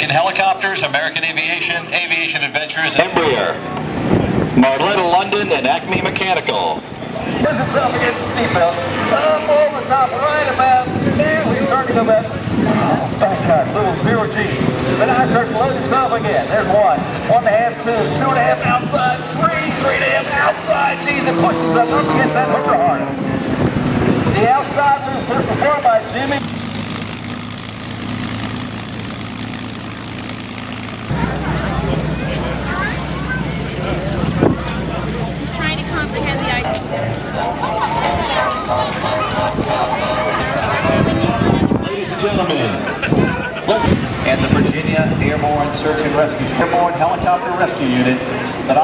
American Helicopters, American Aviation, Aviation Adventures, Embraer, Marletta London, and Acme Mechanical. This is up against the seatbelt. Up over the top, right about there. We start to go back. Back cut, little 0 G. Then I start to load himself again. There's 1, 1.5, 2, 2.5 outside, 3, 3.5 outside. Geez, it pushes up against that hooker harness. The outside move pushed before by Jimmy. He's trying to comprehend the idea. Ladies and gentlemen, And the Virginia Airborne Search and Rescue, Airborne Helicopter Rescue Unit that